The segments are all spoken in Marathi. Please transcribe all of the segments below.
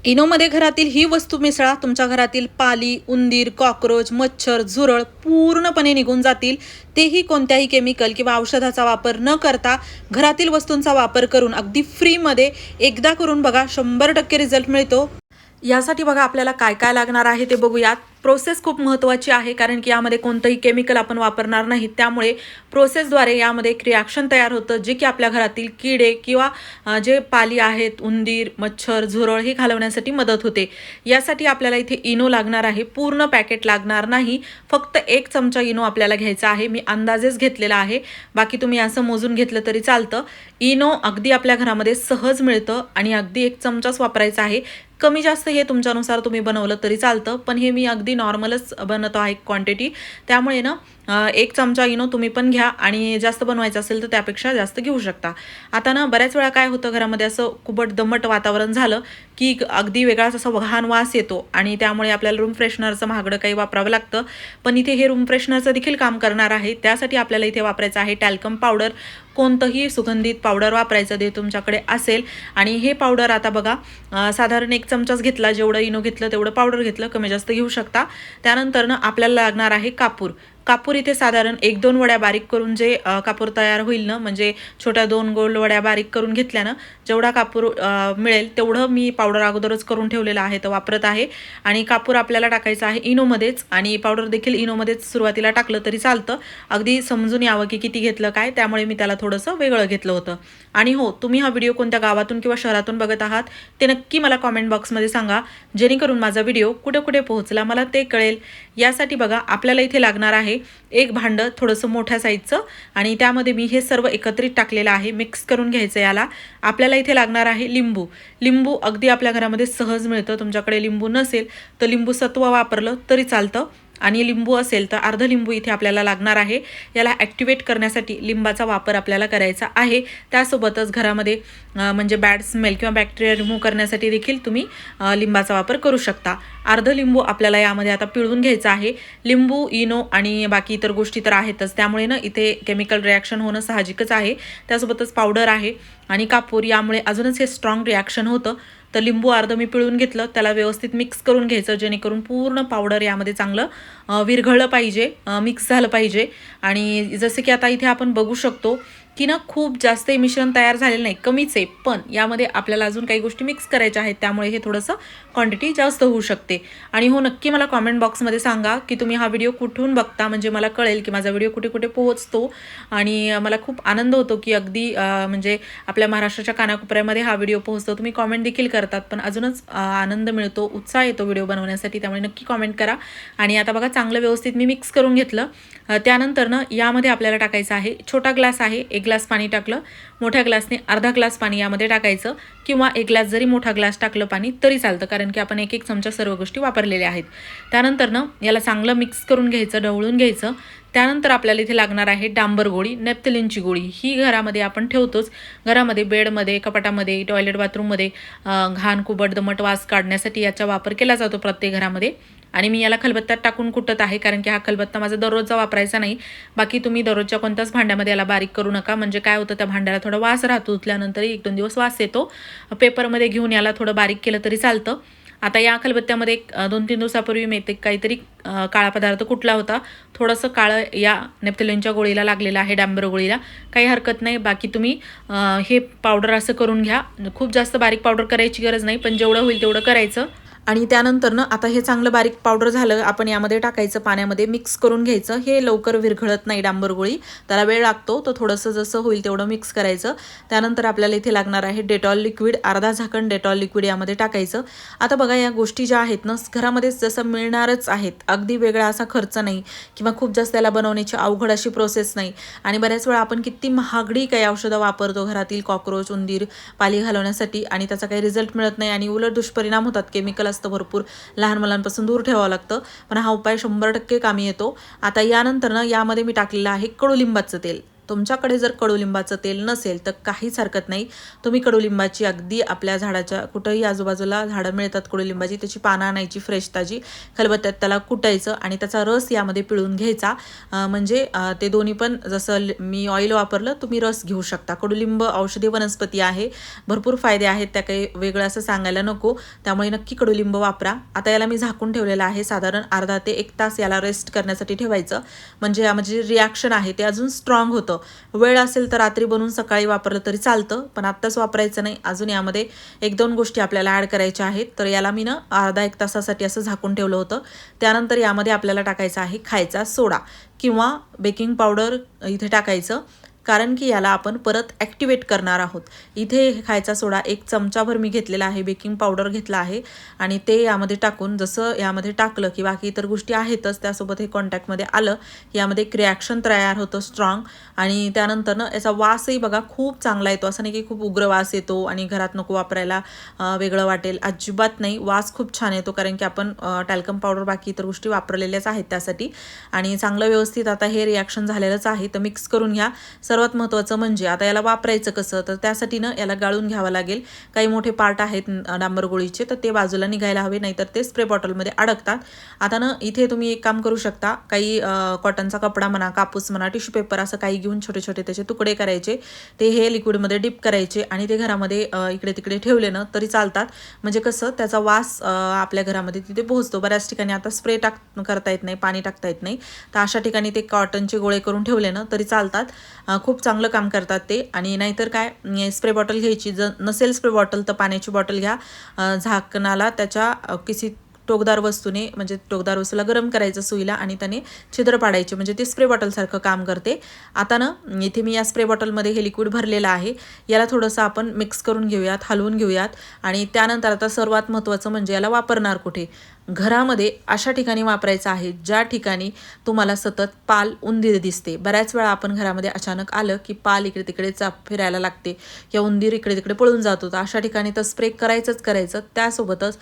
इनोमध्ये घरातील ही वस्तू मिसळा, तुमच्या घरातील पाली, उंदीर, कॉकरोच, मच्छर, झुरळ पूर्णपणे निघून जातील. तेही कोणत्याही केमिकल किंवा औषधाचा वापर न करता घरातील वस्तूंचा वापर करून अगदी फ्रीमध्ये एकदा करून बघा, 100% रिझल्ट मिळतो. यासाठी बघा आपल्याला काय काय लागणार आहे ते बघूयात. प्रोसेस खूप महत्त्वाची आहे, कारण की यामध्ये कोणतंही केमिकल आपण वापरणार नाही. त्यामुळे प्रोसेसद्वारे यामध्ये एक रिॲक्शन तयार होतं, जे की आपल्या घरातील किडे किंवा जे पाली आहेत, उंदीर, मच्छर, झुरळ हे घालवण्यासाठी मदत होते. यासाठी आपल्याला इथे इनो लागणार आहे. पूर्ण पॅकेट लागणार नाही, फक्त 1 चमचा इनो आपल्याला घ्यायचा आहे. मी अंदाजेच घेतलेला आहे, बाकी तुम्ही असं मोजून घेतलं तरी चालतं. इनो अगदी आपल्या घरामध्ये सहज मिळतं आणि अगदी 1 चमचाच वापरायचा आहे. कमी जास्त हे तुमच्यानुसार तुम्ही बनवलं तरी चालतं, पण हे मी अगदी नॉर्मलच बनवतो आहे क्वांटिटी. त्यामुळे ना 1 चमचा इनो तुम्ही पण घ्या आणि जास्त बनवायचं असेल तर त्यापेक्षा जास्त घेऊ शकता. आता ना बऱ्याच वेळा काय होतं, घरामध्ये असं कुबट दमट वातावरण झालं की अगदी वेगळाच असा घाण वास येतो आणि त्यामुळे आपल्याला रूम फ्रेशनरचं महागडं काही वापरावं लागतं. पण इथे हे रूम फ्रेशनरचं देखील काम करणार आहे. त्यासाठी आपल्याला इथे वापरायचं आहे टॅल्कम पावडर. कोणतंही सुगंधित पावडर वापरायचं ते तुमच्याकडे असेल. आणि हे पावडर आता बघा, साधारण 1 चमचाच घेतला, जेवढं इनो घेतलं तेवढं पावडर घेतलं, कमी जास्त घेऊ शकता. त्यानंतर ना आपल्याला लागणार आहे कापूर. कापूर इथे साधारण 1-2 वड्या बारीक करून जे कापूर तयार होईल ना, म्हणजे छोट्या 2 गोल वड्या बारीक करून घेतल्यानं जेवढा कापूर मिळेल तेवढं मी पावडर अगोदरच करून ठेवलेलं आहे, तर वापरत आहे. आणि कापूर आपल्याला टाकायचं आहे इनोमध्येच, आणि पावडर देखील इनोमध्येच सुरुवातीला टाकलं तरी चालतं. अगदी समजून यावं की किती घेतलं काय, त्यामुळे मी त्याला थोडंसं वेगळं घेतलं होतं. आणि हो, तुम्ही हा व्हिडिओ कोणत्या गावातून किंवा शहरातून बघत आहात ते नक्की मला कॉमेंट बॉक्समध्ये सांगा, जेणेकरून माझा व्हिडिओ कुठे कुठे पोहोचला मला ते कळेल. यासाठी बघा आपल्याला इथे लागणार आहे 1 भांडं थोडंसं मोठ्या साईजचं, आणि त्यामध्ये मी हे सर्व एकत्रित टाकलेलं आहे. मिक्स करून घ्यायचं याला. आपल्याला इथे लागणार आहे लिंबू. लिंबू अगदी आपल्या घरामध्ये सहज मिळतं. तुमच्याकडे लिंबू नसेल तर लिंबू सत्व वापरलं तरी चालतं, आणि लिंबू असेल तर अर्ध लिंबू इथे आपल्याला लागणार आहे. याला ॲक्टिवेट करण्यासाठी लिंबाचा वापर आपल्याला करायचा आहे. त्यासोबतच घरामध्ये म्हणजे बॅड स्मेल किंवा बॅक्टेरिया रिमूव्ह करण्यासाठी देखील तुम्ही लिंबाचा वापर करू शकता. अर्ध लिंबू आपल्याला यामध्ये आता पिळून घ्यायचं आहे. लिंबू, इनो आणि बाकी इतर गोष्टी तर आहेतच, त्यामुळे ना इथे केमिकल रिॲक्शन होणं साहजिकच आहे. त्यासोबतच पावडर आहे आणि कापूर, यामुळे अजूनच हे स्ट्रॉंग रिॲक्शन होतं. तर लिंबू अर्ध मी पिळून घेतलं, त्याला व्यवस्थित मिक्स करून घ्यायचं, जेणेकरून पूर्ण पावडर यामध्ये चांगलं विरघळलं पाहिजे, मिक्स झालं पाहिजे. आणि जसं की आता इथे आपण बघू शकतो की ना खूप जास्त हे मिश्रण तयार झालेलं नाही, कमीच आहे, पण यामध्ये आपल्याला अजून काही गोष्टी मिक्स करायच्या आहेत, त्यामुळे हे थोडंसं क्वांटिटी जास्त होऊ शकते. आणि हो, नक्की मला कॉमेंट बॉक्समध्ये सांगा की तुम्ही हा व्हिडिओ कुठून बघता, म्हणजे मला कळेल की माझा व्हिडिओ कुठे कुठे पोहोचतो. आणि मला खूप आनंद होतो की अगदी म्हणजे आपल्या महाराष्ट्राच्या कानाकोपऱ्यामध्ये हा व्हिडिओ पोहोचतो. तुम्ही कॉमेंट देखील करतात, पण अजूनच आनंद मिळतो, उत्साह येतो व्हिडिओ बनवण्यासाठी, त्यामुळे नक्की कॉमेंट करा. आणि आता बघा चांगलं व्यवस्थित मी मिक्स करून घेतलं. त्यानंतर ना यामध्ये आपल्याला टाकायचं आहे, छोटा ग्लास आहे, 1 ग्लास पाणी टाकलं. मोठ्या ग्लासने अर्धा ग्लास पाणी यामध्ये टाकायचं, किंवा 1 ग्लास जरी मोठा ग्लास टाकलं पाणी तरी चालतं, कारण की आपण 1-1 चमचा सर्व गोष्टी वापरलेल्या आहेत. त्यानंतर ना याला चांगलं मिक्स करून घ्यायचं, ढवळून घ्यायचं. त्यानंतर आपल्याला इथे लागणार आहे डांबर गोळी, नेप्थलिनची गोळी. ही घरामध्ये आपण ठेवतोच, घरामध्ये बेडमध्ये, कपाटामध्ये, टॉयलेट बाथरूममध्ये घाण कुबट दमट वास काढण्यासाठी याचा वापर केला जातो प्रत्येक घरामध्ये. आणि मी याला खलबत्त्यात टाकून कुटत आहे, कारण की हा खलबत्ता माझा दररोजचा वापरायचा नाही. बाकी तुम्ही दररोजच्या कोणत्याच भांड्यामध्ये याला बारीक करू नका, म्हणजे काय होतं, त्या भांड्याला थोडा वास राहतो, धुतल्यानंतरही 1-2 दिवस वास येतो. पेपरमध्ये घेऊन याला थोडं बारीक केलं तरी चालतं. आता या खलबत्त्यामध्ये 2-3 दिवसापूर्वी मी ते काहीतरी काळा पदार्थ कुठला होता, थोडंसं काळं या नेप्थलिनच्या गोळीला लागलेलं आहे, डांबर गोळीला. काही हरकत नाही. बाकी तुम्ही हे पावडर असं करून घ्या. खूप जास्त बारीक पावडर करायची गरज नाही, पण जेवढं होईल तेवढं करायचं. आणि त्यानंतर ना आता हे चांगलं बारीक पावडर झालं, आपण यामध्ये टाकायचं, पाण्यामध्ये मिक्स करून घ्यायचं. हे लवकर विरघळत नाही डांबर गोळी, त्याला वेळ लागतो, तर थोडंसं जसं होईल तेवढं मिक्स करायचं. त्यानंतर आपल्याला इथे लागणार आहे डेटॉल लिक्विड, अर्धा झाकण डेटॉल लिक्विड यामध्ये टाकायचं. आता बघा या गोष्टी ज्या आहेत ना, घरामध्येच जसं मिळणारच आहेत, अगदी वेगळा असा खर्च नाही, किंवा खूप जास्त त्याला बनवण्याची अवघड अशी प्रोसेस नाही. आणि बऱ्याच वेळा आपण किती महागडी काही औषधं वापरतो घरातील कॉक्रोच, उंदीर, पाली घालवण्यासाठी, आणि त्याचा काही रिझल्ट मिळत नाही, आणि उलट दुष्परिणाम होतात. केमिकल भरपूर, लहान मुलांपासून दूर ठेवावं लागतं, पण हा उपाय 100% कामी येतो. आता यानंतर ना यामध्ये मी टाकलेलं आहे कडुलिंबाचं तेल. तुमच्याकडे जर कडुलिंबाचं तेल नसेल तर काहीच हरकत नाही, तुम्ही कडुलिंबाची अगदी आपल्या झाडाच्या कुठंही आजूबाजूला झाडं मिळतात कडुलिंबाची, त्याची पानं आणायची फ्रेश ताजी, खलबत्त्यात त्याला कुटायचं आणि त्याचा रस यामध्ये पिळून घ्यायचा. म्हणजे ते दोन्ही पण, जसं मी ऑइल वापरलं तुम्ही रस घेऊ शकता. कडुलिंब औषधी वनस्पती आहे, भरपूर फायदे आहेत, त्या काही वेगळं असं सांगायला नको, त्यामुळे नक्की कडुलिंब वापरा. आता याला मी झाकून ठेवलेलं आहे, साधारण अर्धा ते 1 तास याला रेस्ट करण्यासाठी ठेवायचं, म्हणजे यामध्ये जे रिॲक्शन आहे ते अजून स्ट्रॉंग होतं. वेळ असेल तर रात्री बनवून सकाळी वापरलं तरी चालतं, पण आत्ताच वापरायचं नाही. अजून यामध्ये 1-2 गोष्टी आपल्याला ॲड करायच्या आहेत. तर याला मी ना अर्धा 1 तासासाठी असं झाकून ठेवलं होतं. त्यानंतर यामध्ये आपल्याला टाकायचा आहे खायचा सोडा किंवा बेकिंग पावडर इथे टाकायचं, कारण की याला आपण परत ॲक्टिवेट करणार आहोत. इथे खायचा सोडा 1 चमचाभर मी घेतलेला आहे, बेकिंग पावडर घेतला आहे आणि ते यामध्ये टाकून, जसं यामध्ये टाकलं की बाकी इतर गोष्टी आहेतच त्यासोबत हे कॉन्टॅक्टमध्ये आलं, यामध्ये एक रिॲक्शन तयार होतं स्ट्रॉंग. आणि त्यानंतर ना याचा वासही बघा खूप चांगला येतो. असं नाही की खूप उग्र वास येतो आणि घरात नको वापरायला, वेगळं वाटेल, अजिबात नाही. वास खूप छान येतो, कारण की आपण टॅल्कम पावडर बाकी इतर गोष्टी वापरलेल्याच आहेत त्यासाठी. आणि चांगलं व्यवस्थित आता हे रिॲक्शन झालेलंच आहे, तर मिक्स करून घ्या. सर्वात महत्त्वाचं म्हणजे आता याला वापरायचं कसं, तर त्यासाठी ना याला गाळून घ्यावं लागेल. काही मोठे पार्ट आहेत डांबर गोळीचे, तर ते बाजूला निघायला हवे, नाहीतर ते स्प्रे बॉटलमध्ये अडकतात. आता ना इथे तुम्ही एक काम करू शकता, काही कॉटनचा कपडा म्हणा, कापूस म्हणा, टिश्यू पेपर असं काही घेऊन छोटे छोटे त्याचे तुकडे करायचे, ते हे लिक्विडमध्ये डिप करायचे आणि ते घरामध्ये इकडे तिकडे ठेवले ना तरी चालतात. म्हणजे कसं त्याचा वास आपल्या घरामध्ये तिथे पोहोचतो. बऱ्याच ठिकाणी आता स्प्रे करता येत नाही, पाणी टाकता येत नाही, तर अशा ठिकाणी ते कॉटनचे गोळे करून ठेवले ना तरी चालतात. खूप चांगलं काम करतात ते. आणि नाहीतर काय, स्प्रे बॉटल घ्यायची, जर नसेल स्प्रे बॉटल तर पाण्याची बॉटल घ्या, झाकणाला त्याच्या किसी टोकदार वस्तूने, म्हणजे टोकदार वस्तूला गरम करायचं सुईला आणि त्याने छिद्र पाडायचे, म्हणजे ते स्प्रे बॉटलसारखं काम करते. आता ना इथे मी या स्प्रे बॉटलमध्ये हे लिक्विड भरलेलं आहे, याला थोडंसं आपण मिक्स करून घेऊयात, हलवून घेऊयात. आणि त्यानंतर आता सर्वात महत्त्वाचं म्हणजे याला वापरणार कुठे, घरामध्ये अशा ठिकाणी वापरायचं आहे ज्या ठिकाणी तुम्हाला सतत पाल, उंदीर दिसते. बऱ्याच वेळा आपण घरामध्ये अचानक आलं की पाल इकडे तिकडे फिरायला लागते किंवा उंदीर इकडे तिकडे पळून जातो, तर अशा ठिकाणी तर स्प्रे करायचं. त्यासोबतच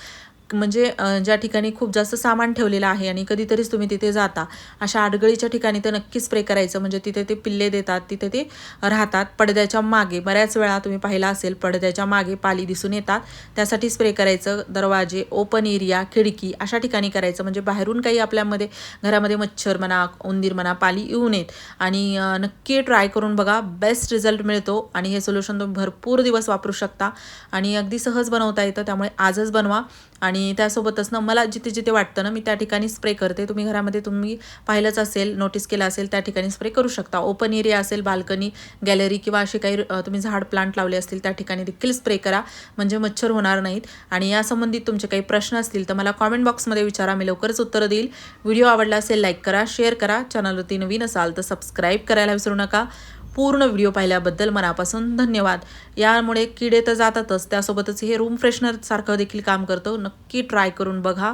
म्हणजे ज्या ठिकाणी खूप जास्त सामान ठेवलेलं आहे आणि कधीतरीच तुम्ही तिथे जाता, अशा आडगळीच्या ठिकाणी तर नक्की स्प्रे करायचं, म्हणजे तिथे ते पिल्ले देतात, तिथे ते राहतात. पडद्याच्या मागे बऱ्याच वेळा तुम्ही पाहिला असेल, पडद्याच्या मागे पाली दिसून येतात, त्यासाठी स्प्रे करायचं. दरवाजे, ओपन एरिया, खिडकी अशा ठिकाणी करायचं, म्हणजे बाहेरून काही आपल्यामध्ये घरामध्ये मच्छर म्हणा, उंदीर म्हणा, पाली येऊ नयेत. आणि नक्की ट्राय करून बघा, बेस्ट रिझल्ट मिळतो आणि हे सोल्युशन तुम्ही भरपूर दिवस वापरू शकता आणि अगदी सहज बनवता येतं. त्यामुळे आजच बनवा. आणि त्यासोबतच ना मला जिथे जिथे वाटतं ना मी त्या ठिकाणी स्प्रे करते. तुम्ही घरामध्ये तुम्ही पाहिलंच असेल, नोटीस केलं असेल, त्या ठिकाणी स्प्रे करू शकता. ओपन एरिया असेल, बाल्कनी, गॅलरी किंवा असे काही तुम्ही झाड प्लांट लावले असतील त्या ठिकाणी देखील स्प्रे करा, म्हणजे मच्छर होणार नाहीत. आणि या संबंधित तुमचे काही प्रश्न असतील तर मला कॉमेंट बॉक्समध्ये विचारा, मी लवकरच उत्तरं देईल. व्हिडिओ आवडला असेल लाईक करा, शेअर करा. चॅनलवरती नवीन असाल तर सबस्क्राईब करायला विसरू नका. पूर्ण व्हिडिओ पाहिल्याबद्दल मनापासून धन्यवाद. यामुळे किडे तर जातातच, त्यासोबतच हे रूम फ्रेशनर सारखं देखील काम करतं. नक्की ट्राय करून बघा.